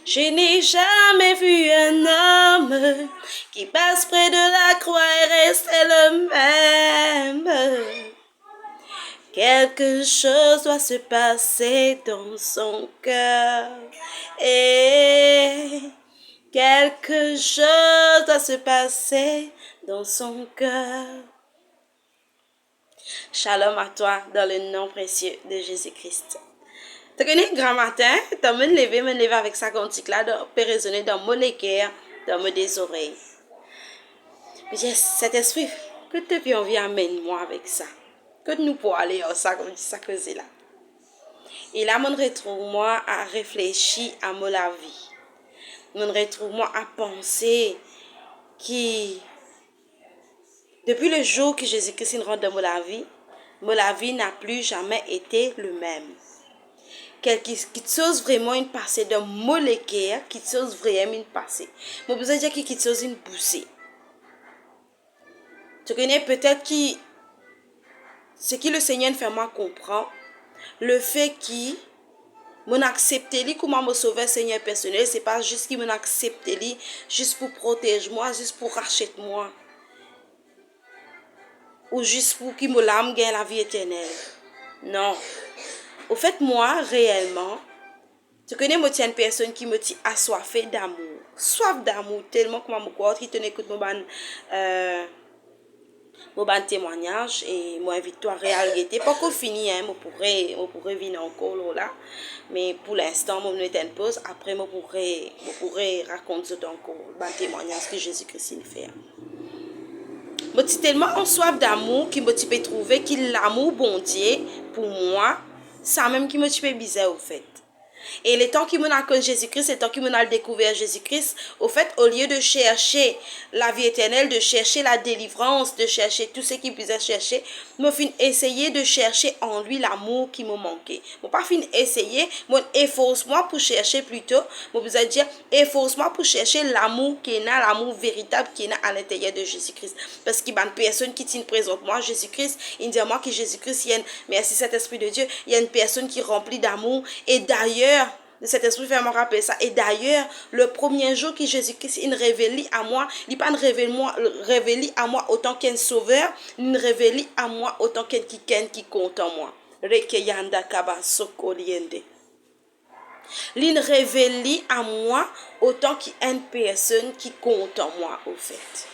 Je n'ai jamais vu un homme qui passe près de la croix et reste le même. Quelque chose doit se passer dans son cœur. Et quelque chose doit se passer dans son cœur. Shalom à toi dans le nom précieux de Jésus-Christ. Tu connais, grand matin, tu me lever avec ça cantique là, peut résonner dans mon cœur, dans mes oreilles. Mais j'ai cet esprit, que tu puis envie amène-moi avec ça. Que nous pouvons aller à ça, comme dit ça causer là. Et là, mon retrouve-moi à réfléchir à la vie. Mon retrouve-moi à penser qui, depuis le jour que Jésus-Christ rentre dans ma vie n'a plus jamais été le même. Quelque chose vraiment une passée de molécule, quelque chose vraiment une passée. Mais vous avez dit quelque chose une poussée. Tu connais peut-être qui, ce que le Seigneur fait moi comprendre, le fait qu'il m'a accepté lui comme mon sauveur Seigneur personnel, c'est pas juste qu'il m'a accepté lui juste pour protéger moi, juste pour racheter moi, ou juste pour qu'il me l'âme gagne la vie éternelle. Non. Au fait, moi, réellement, tu connais, moi, une personne qui me dit assoiffée d'amour. Soif d'amour, tellement que moi, qui te écoute mon témoignage et moi, invite-toi à réaliser. Pas qu'on finit, hein, je pourrais venir encore là. Mais pour l'instant, je vais une pause. Après, je pourrais raconter encore le témoignage que Jésus-Christ fait. Je suis tellement en soif d'amour qui me peut trouver que l'amour bon Dieu pour moi, c'est même qui me peut bizarre au fait. Et le temps qui m'en a connu Jésus-Christ, le temps qui m'en a découvert Jésus-Christ, au fait, au lieu de chercher la vie éternelle, de chercher la délivrance, de chercher tout ce qu'il puisse chercher, je fin essayer de chercher en lui l'amour qui me manquait. Je pas fin essayer, moi efforce-moi pour chercher plutôt, je vous dire efforce-moi pour chercher l'amour qui est là, l'amour véritable qui est là à l'intérieur de Jésus-Christ. Parce qu'il y a une personne qui présente moi Jésus-Christ, il dit à moi que Jésus-Christ, merci cet esprit de Dieu, il y a une personne qui remplit d'amour et d'ailleurs de cet esprit fait me rappeler ça. Et d'ailleurs, le premier jour que Jésus-Christ il révèle à moi, il pas révèle à moi autant qu'un sauveur, il révèle à moi autant qu'un qui compte en moi. Rekeyanda kaba sokoliende. Il révèle à moi autant qu'une personne qui compte en moi au fait.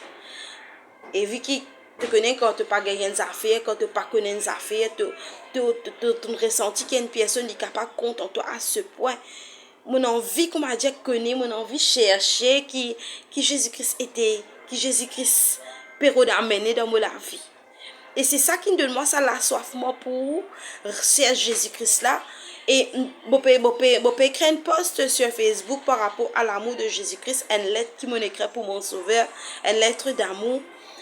Et vu qu'il te connais quand tu pas gagné des affaires, quand tu pas connais des affaires, tu ressenti qu'il y a une personne qui est capable de compter en toi à ce point. Mon envie, comme a dit, connaître, mon envie chercher qui Jésus-Christ était, qui Jésus-Christ peut amener dans ma vie. Et c'est ça qui me donne moi ça la soif moi pour chercher Jésus-Christ là. Et je peux écrire un post sur Facebook par rapport à l'amour de Jésus-Christ, une lettre qui m'a écrit pour mon sauveur, une lettre d'amour.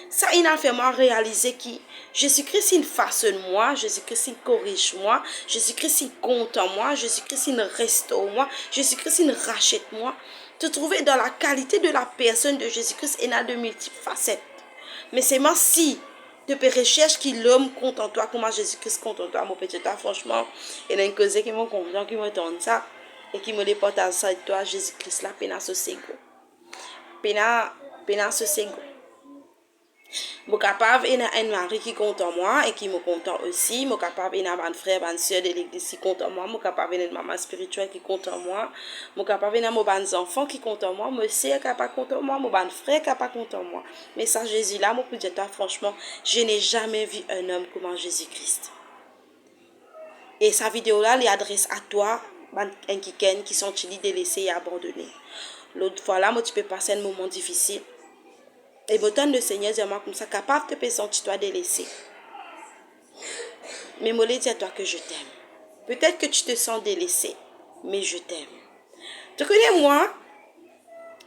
Ça, il a fait moi réaliser que Jésus-Christ, il façonne moi, Jésus-Christ, il corrige moi, Jésus-Christ, il compte en moi, Jésus-Christ, il restaure moi, Jésus-Christ, il rachète moi. Te trouver dans la qualité de la personne de Jésus-Christ, il a de multiples facettes. Mais c'est moi si tu peux rechercher qui l'homme compte en toi, comment Jésus-Christ compte en toi, mon petit toi, franchement, il y a une cause qui m'a confiant, qui m'a donné ça, et qui me déporte à ça de toi, Jésus-Christ, là, pena ce ségo. Pena ce ségo. Je suis capable d'avoir un mari qui compte en moi et qui me compte aussi. Je suis capable d'avoir un frère, une soeur de l'église qui compte en moi. Je suis capable d'avoir une maman spirituelle qui compte en moi. Je suis capable d'avoir des enfants qui comptent en moi. Je suis capable de compter en moi. Je suis un frère qui capable de compter en moi. Mais ça, Jésus là, je peux dire, franchement, je n'ai jamais vu un homme comme Jésus-Christ. Et sa vidéo là, elle adresse à toi, qui sont délaissés et abandonnés. L'autre fois là, moi, tu peux passer un moment difficile. Et autant de Seigneur, dis-moi comme ça, capable de te sentir toi délaissé. Mais moi, dis à toi que je t'aime. Peut-être que tu te sens délaissé, mais je t'aime. Tu connais moi,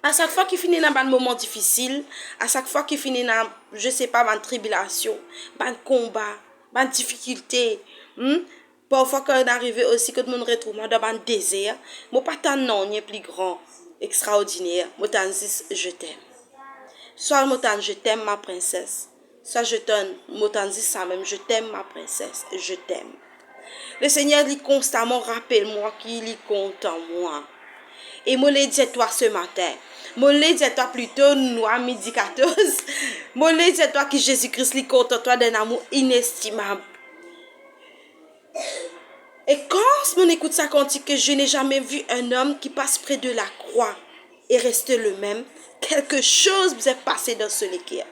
à chaque fois qu'il finit dans un moment difficile, à chaque fois qu'il finit dans, je sais pas, une tribulation, un combat, une difficulté, parfois quand on arrive aussi que tout le monde retrouve moi dans un désert, moi pas tant non, ni plus grand, extraordinaire, moi t'en dis je t'aime. Soit je t'aime ma princesse. Soit je t'en dis ça même, je t'aime ma princesse, je t'aime. Le Seigneur dit constamment, rappelle-moi qu'il y compte en moi. Et moi, le dis-toi ce matin. Moi, le dis-toi plutôt, noir midi 14. Moi, le dis-toi que Jésus-Christ lui compte en toi d'un amour inestimable. Et quand on écoute ça, quand on dit que je n'ai jamais vu un homme qui passe près de la croix et reste le même, quelque chose vous est passé dans ce cœur.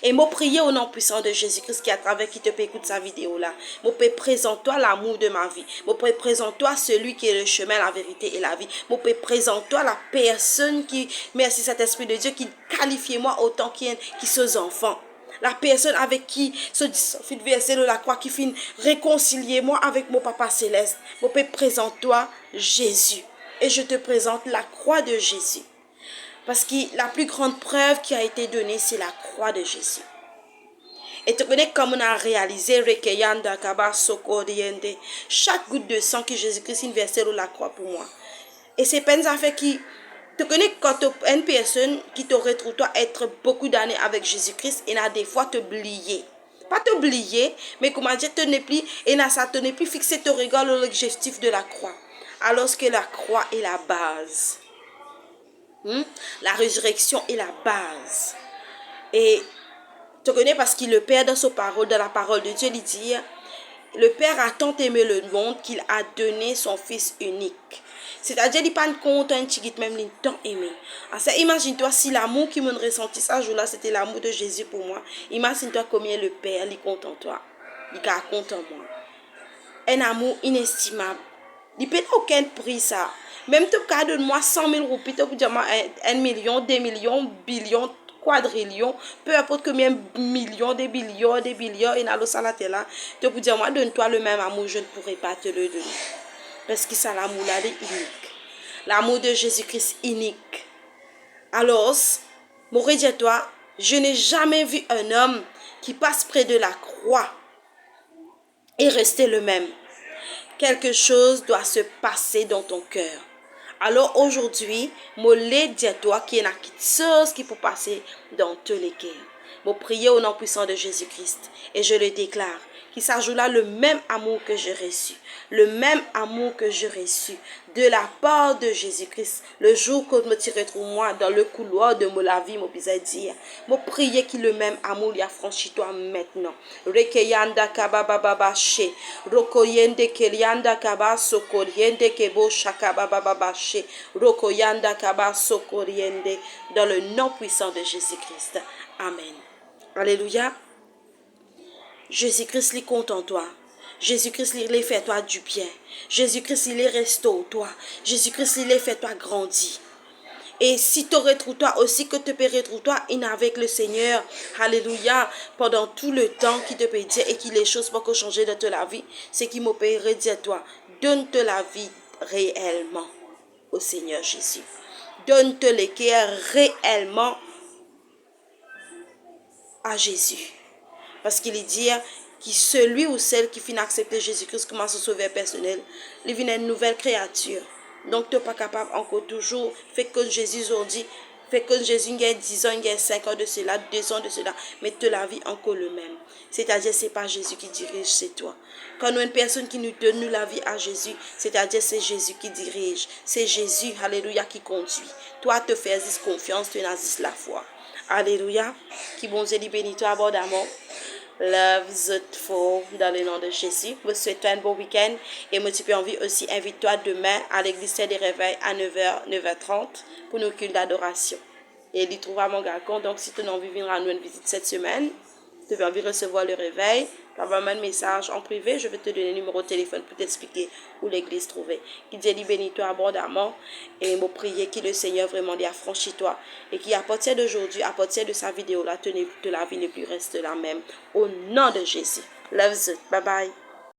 Et moi prier au nom puissant de Jésus-Christ qui à travers qui te peut écouter sa vidéo là. Moi peux présente-toi l'amour de ma vie. Moi peux présente-toi celui qui est le chemin, la vérité et la vie. Moi peux présente-toi la personne qui, merci cet esprit de Dieu, qui qualifie moi autant qui ses enfants. La personne avec qui se fit verser de la croix, qui finit réconcilier moi avec mon papa céleste. Moi peux présente-toi Jésus. Et je te présente la croix de Jésus. Parce que la plus grande preuve qui a été donnée, c'est la croix de Jésus. Et tu connais comme on a réalisé, chaque goutte de sang que Jésus-Christ a versé sur la croix pour moi. Et c'est peine ça fait qui, tu connais quand une personne qui te retrouve toi être beaucoup d'années avec Jésus-Christ, et a des fois t'oublier. Pas t'oublier, mais comment dire, te ne plus, et ça te ne plus fixer ton regard sur l'objectif de la croix. Alors que la croix est la base. La résurrection est la base. Et tu connais parce qu'il le Père dans sa parole, dans la parole de Dieu, il dit, le Père a tant aimé le monde qu'il a donné son Fils unique. C'est-à-dire, il pas compte un petit même il tant aimé. Alors, imagine-toi si l'amour qui m'a ressenti ce jour-là, c'était l'amour de Jésus pour moi. Imagine-toi combien le Père il compte en toi. Il compte en moi. Un amour inestimable. Il ne peut aucun prix ça. Même tu cas donne-moi 100 000 roupies, tu peux dire 1 million, 2 millions, billions, quadrillions, peu importe combien millions, des billions, et dans le salaté là, tu peux dire moi donne-toi le même amour, je ne pourrai pas te le donner. Parce que ça l'amour là est unique. L'amour de Jésus-Christ unique. Alors, mon toi, je n'ai jamais vu un homme qui passe près de la croix et rester le même. Quelque chose doit se passer dans ton cœur. Alors aujourd'hui, moi dis à toi qu'il y a quelque chose qui peut passer dans tous les cœurs. Moi prier au nom puissant de Jésus-Christ et je le déclare qu'il s'ajoute là le même amour que j'ai reçu, le même amour que j'ai reçu de la part de Jésus-Christ. Le jour que je me retrouve moi dans le couloir de la vie, moi puis dire, moi prier qu'il le même amour y a franchi toi maintenant. Rekeyanda kabababa she, rokoyende kelianda kaba sokoriende kebo shakabababa she, rokoyanda kaba sokoriende dans le nom puissant de Jésus-Christ. Amen. Alléluia. Jésus-Christ, il compte en toi. Jésus-Christ, il fait toi du bien. Jésus-Christ, il restaure toi. Jésus-Christ, il fait toi grandir. Et si tu retrouves toi aussi, que tu peux retrouver toi avec le Seigneur, alléluia, pendant tout le temps qui te peut dire et que les choses peuvent changer dans ta vie, c'est qui me peut redire toi, donne-te la vie réellement au Seigneur Jésus. Donne-te le cœur réellement à Jésus. Parce qu'il dit que celui ou celle qui finit accepter Jésus-Christ comme son sauveur personnel, il vient une nouvelle créature. Donc, tu n'es pas capable encore toujours, fait que Jésus dit, fait que Jésus il y a 10 ans, il y a 5 ans de cela, 2 ans de cela, mais tu la vie encore le même. C'est-à-dire, ce n'est pas Jésus qui dirige, c'est toi. Quand nous avons une personne qui nous donne la vie à Jésus, c'est-à-dire c'est Jésus qui dirige. C'est Jésus, alléluia, qui conduit. Toi, te fais confiance, tu as la foi. Alléluia. Qui bon Dieu bénit toi abondamment. Love the for dans le nom de Jésus. Je vous souhaite un bon week-end et moi tu peux envie aussi invite-toi demain à l'église des réveils à 9h, 9h30 pour nos cultes d'adoration. Et il y trouve à mon galcon. Donc si tu as envie de venir à nous une visite cette semaine, tu veux envie de recevoir le réveil, envoie-moi un message en privé, je vais te donner le numéro de téléphone pour t'expliquer où l'église trouvait. Qu'il Dieu bénisse toi abondamment et me prier que le Seigneur vraiment lui affranchit toi et qu'à partir d'aujourd'hui, à partir de sa vidéo là, de la vie ne plus reste la même. Au nom de Jésus. Love you. Bye bye.